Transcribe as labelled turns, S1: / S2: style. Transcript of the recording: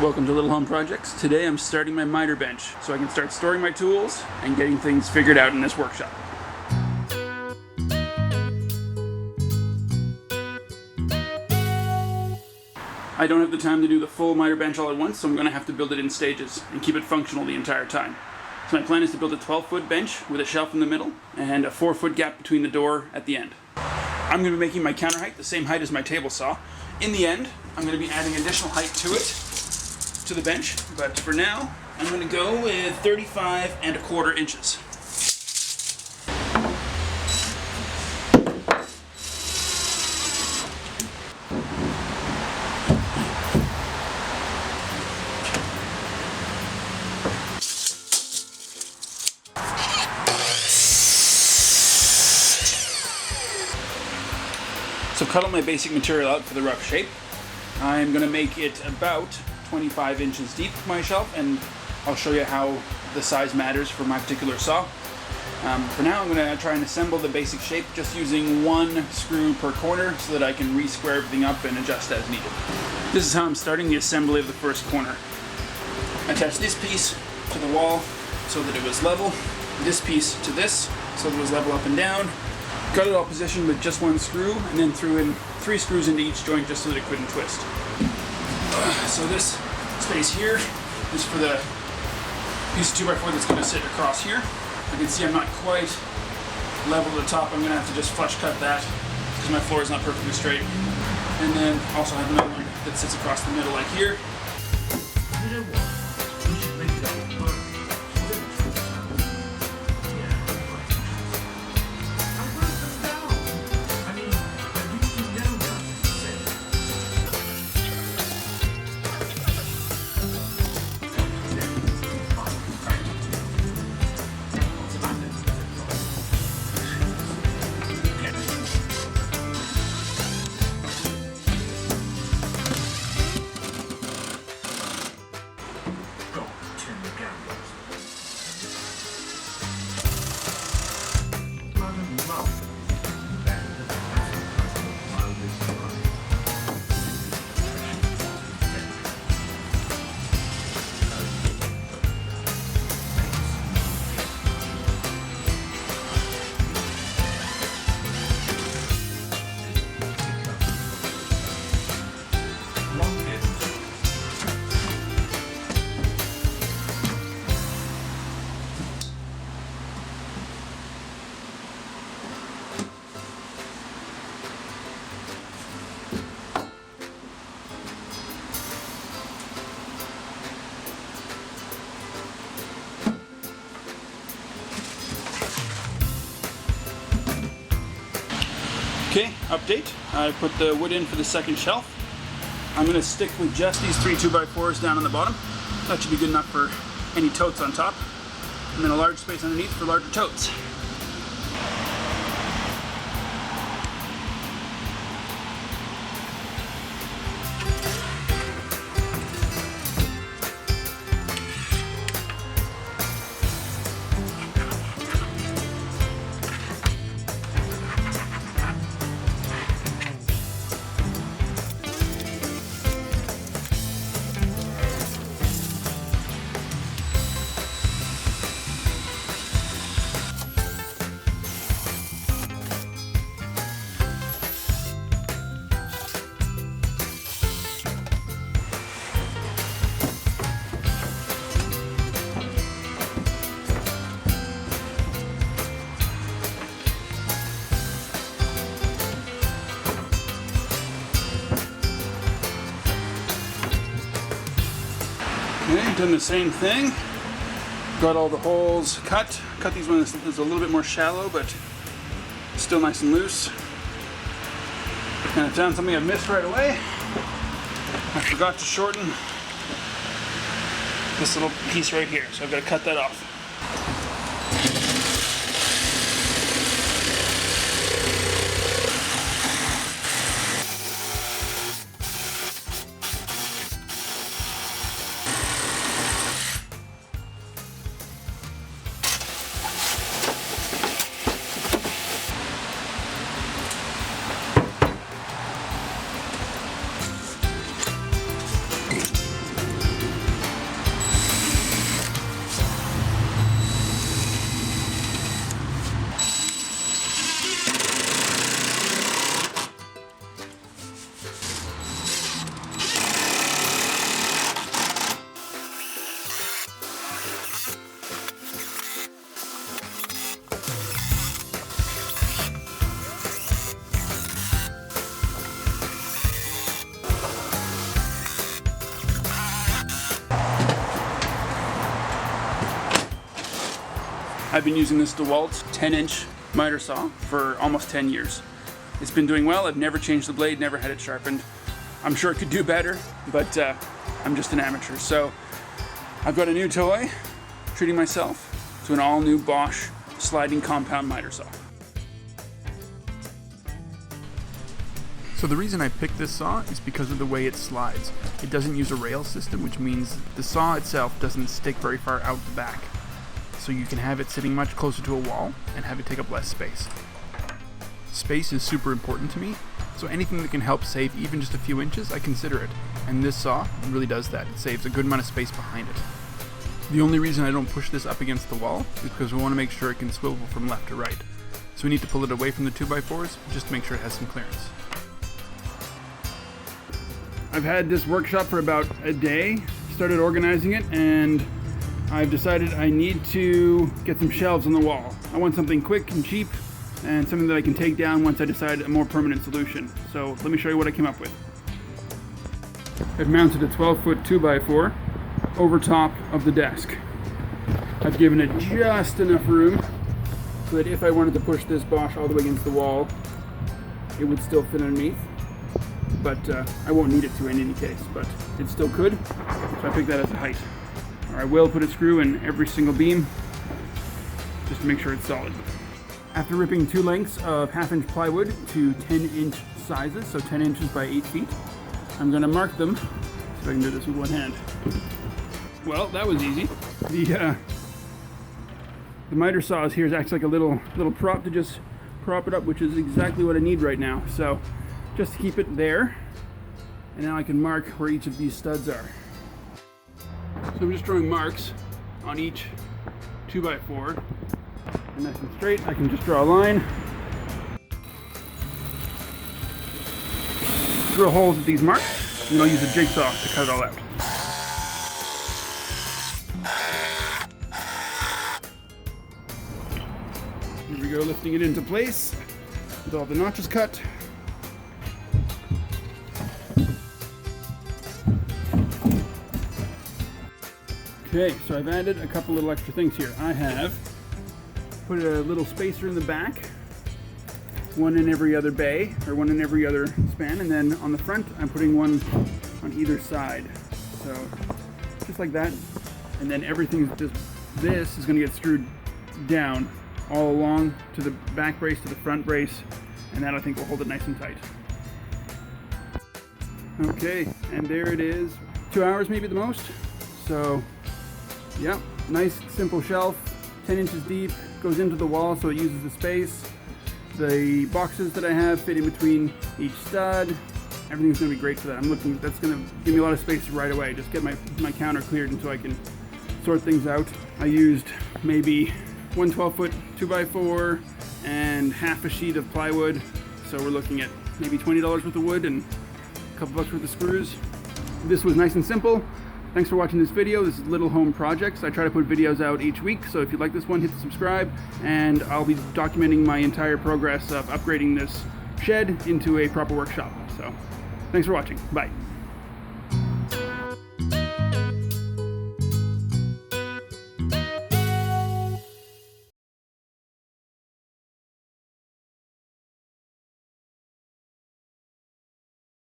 S1: Welcome to Little Home Projects. Today I'm starting my miter bench so I can start storing my tools and getting things figured out in this workshop. I don't have the time to do the full miter bench all at once, so I'm going to have to build it in stages and keep it functional the entire time. So my plan is to build a 12-foot bench with a shelf in the middle and a 4-foot gap between the door at the end. I'm going to be making my counter height the same height as my table saw. In the end, I'm going to be adding additional height to it, to the bench, but for now, I'm going to go with 35¼ inches. So cut all my basic material out for the rough shape. I'm going to make it about 25 inches deep, my shelf, and I'll show you how the size matters for my particular saw. For now, I'm going to try and assemble the basic shape just using one screw per corner so that I can re-square everything up and adjust as needed. This is how I'm starting the assembly of the first corner. I attached this piece to the wall so that it was level, this piece to this so that it was level up and down. Got it all positioned with just one screw, and then threw in 3 screws into each joint just so that it couldn't twist. So this space here is for the piece of 2x4 that's going to sit across here. You can see I'm not quite level at the top. I'm going to have to just flush cut that because my floor is not perfectly straight. And then also have another one that sits across the middle like here. Okay, update. I put the wood in for the second shelf. I'm going to stick with just these 3 2x4s down on the bottom. That should be good enough for any totes on top. And then a large space underneath for larger totes. Okay, done the same thing. Got all the holes cut. Cut these ones is a little bit more shallow, but still nice and loose. And I found something I missed right away. I forgot to shorten this little piece right here, so I've got to cut that off. I've been using this DeWalt 10-inch miter saw for almost 10 years. It's been doing well. I've never changed the blade, never had it sharpened. I'm sure it could do better, but I'm just an amateur. So I've got a new toy, treating myself to an all-new Bosch sliding compound miter saw. So the reason I picked this saw is because of the way it slides. It doesn't use a rail system, which means the saw itself doesn't stick very far out the back. So you can have it sitting much closer to a wall and have it take up less space. Space is super important to me, so anything that can help save even just a few inches, I consider it. And this saw really does that. It saves a good amount of space behind it. The only reason I don't push this up against the wall is because we want to make sure it can swivel from left to right. So we need to pull it away from the 2x4s just to make sure it has some clearance. I've had this workshop for about a day, started organizing it, and I've decided I need to get some shelves on the wall. I want something quick and cheap and something that I can take down once I decide a more permanent solution. So let me show you what I came up with. I've mounted a 12-foot 2x4 over top of the desk. I've given it just enough room so that if I wanted to push this Bosch all the way against the wall, it would still fit underneath. But I won't need it to in any case, but it still could, so I picked that as a height. Or I will put a screw in every single beam, just to make sure it's solid. After ripping 2 lengths of 1/2-inch plywood to 10-inch sizes, so 10 inches by 8 feet, I'm going to mark them. See if I can do this with one hand. Well, that was easy. The miter saw here acts like a little prop to just prop it up, which is exactly what I need right now. So just to keep it there, and now I can mark where each of these studs are. So I'm just drawing marks on each 2x4, and nice and straight. I can just draw a line, drill holes at these marks, and I'll use a jigsaw to cut it all out. Here we go, lifting it into place with all the notches cut. Okay, so I've added a couple little extra things here. I have put a little spacer in the back, one in every other bay, or one in every other span, and then on the front I'm putting one on either side. So just like that, and then everything this is going to get screwed down all along to the back brace, to the front brace, and that I think will hold it nice and tight. Okay, and there it is. 2 hours maybe the most. So yeah, nice simple shelf, 10 inches deep, goes into the wall so it uses the space. The boxes that I have fit in between each stud. Everything's going to be great for that. That's going to give me a lot of space right away. Just get my counter cleared until I can sort things out. I used maybe 1 12-foot 2x4 and half a sheet of plywood. So we're looking at maybe $20 worth of wood and a couple bucks worth of screws. This was nice and simple. Thanks for watching this video. This is Little Home Projects. I try to put videos out each week, so if you like this one, hit the subscribe, and I'll be documenting my entire progress of upgrading this shed into a proper workshop. So, thanks for watching. Bye.